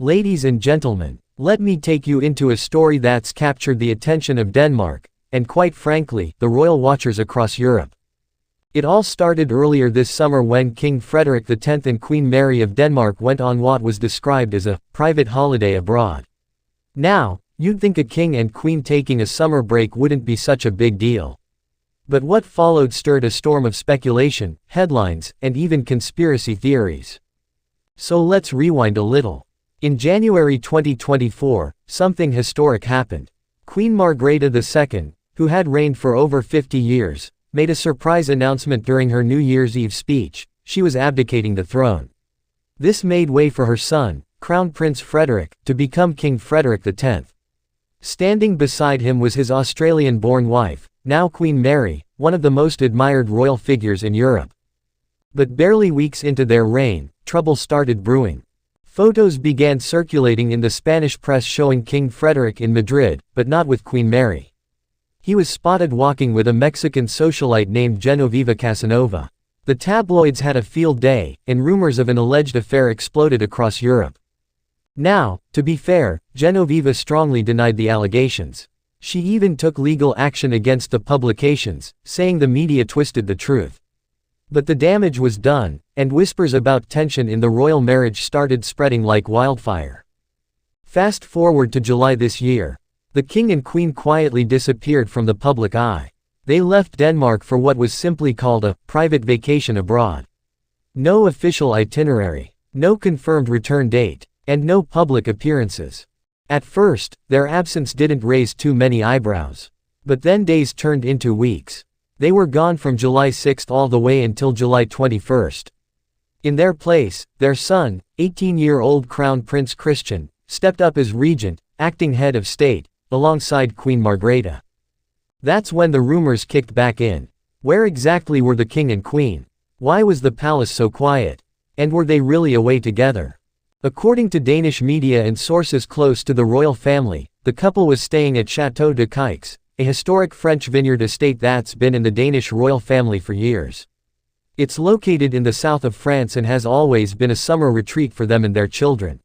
Ladies and gentlemen, let me take you into a story that's captured the attention of Denmark, and quite frankly, the royal watchers across Europe. It all started earlier this summer when King Frederik X and Queen Mary of Denmark went on what was described as a private holiday abroad. Now, you'd think a king and queen taking a summer break wouldn't be such a big deal. But what followed stirred a storm of speculation, headlines, and even conspiracy theories. So let's rewind a little. In January 2024, something historic happened. Queen Margrethe II, who had reigned for over 50 years, made a surprise announcement during her New Year's Eve speech. She was abdicating the throne. This made way for her son, Crown Prince Frederik, to become King Frederik X. Standing beside him was his Australian-born wife, now Queen Mary, one of the most admired royal figures in Europe. But barely weeks into their reign, trouble started brewing. Photos began circulating in the Spanish press showing King Frederik in Madrid, but not with Queen Mary. He was spotted walking with a Mexican socialite named Genoveva Casanova. The tabloids had a field day, and rumors of an alleged affair exploded across Europe. Now, to be fair, Genoveva strongly denied the allegations. She even took legal action against the publications, saying the media twisted the truth. But the damage was done, and whispers about tension in the royal marriage started spreading like wildfire. Fast forward to July this year. The king and queen quietly disappeared from the public eye. They left Denmark for what was simply called a private vacation abroad. No official itinerary, no confirmed return date, and no public appearances. At first, their absence didn't raise too many eyebrows. But then days turned into weeks. They were gone from July 6 all the way until July 21. In their place, their son, 18-year-old Crown Prince Christian, stepped up as regent, acting head of state, alongside Queen Margrethe. That's when the rumors kicked back in. Where exactly were the king and queen? Why was the palace so quiet? And were they really away together? According to Danish media and sources close to the royal family, the couple was staying at Château de Cayx, a historic French vineyard estate that's been in the Danish royal family for years. It's located in the south of France and has always been a summer retreat for them and their children.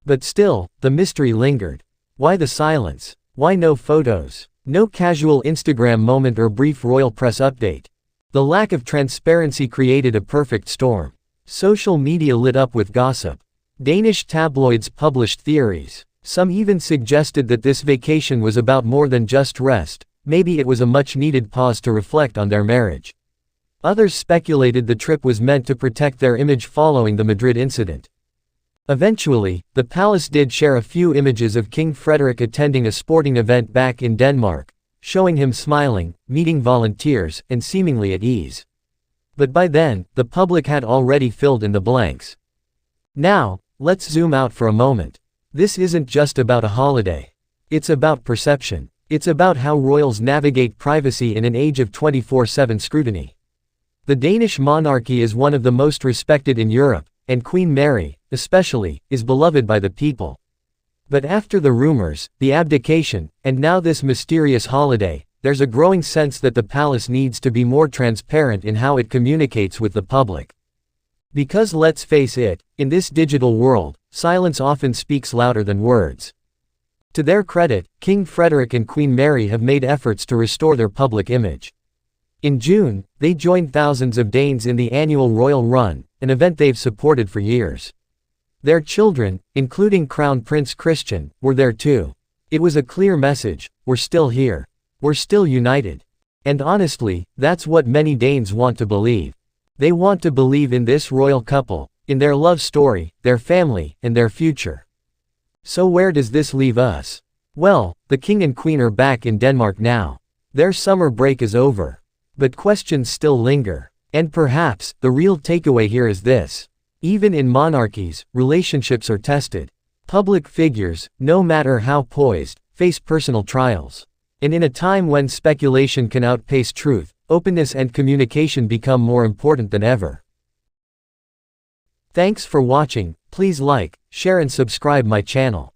But still, the mystery lingered. Why the silence? Why no photos? No casual Instagram moment or brief royal press update. The lack of transparency created a perfect storm. Social media lit up with gossip. Danish tabloids published theories. Some even suggested that this vacation was about more than just rest, maybe it was a much-needed pause to reflect on their marriage. Others speculated the trip was meant to protect their image following the Madrid incident. Eventually, the palace did share a few images of King Frederik attending a sporting event back in Denmark, showing him smiling, meeting volunteers, and seemingly at ease. But by then, the public had already filled in the blanks. Now, let's zoom out for a moment. This isn't just about a holiday. It's about perception. It's about how royals navigate privacy in an age of 24/7 scrutiny. The Danish monarchy is one of the most respected in Europe, and Queen Mary, especially, is beloved by the people. But after the rumors, the abdication, and now this mysterious holiday, there's a growing sense that the palace needs to be more transparent in how it communicates with the public. Because let's face it, in this digital world, silence often speaks louder than words. To their credit, King Frederik and Queen Mary have made efforts to restore their public image. In June, they joined thousands of Danes in the annual Royal Run, an event they've supported for years. Their children, including Crown Prince Christian, were there too. It was a clear message: we're still here. We're still united. And honestly, that's what many Danes want to believe. They want to believe in this royal couple, in their love story, their family, and their future. So where does this leave us? Well, the king and queen are back in Denmark now. Their summer break is over. But questions still linger. And perhaps, the real takeaway here is this. Even in monarchies, relationships are tested. Public figures, no matter how poised, face personal trials. And in a time when speculation can outpace truth, openness and communication become more important than ever. Thanks for watching. Please like, share and subscribe my channel.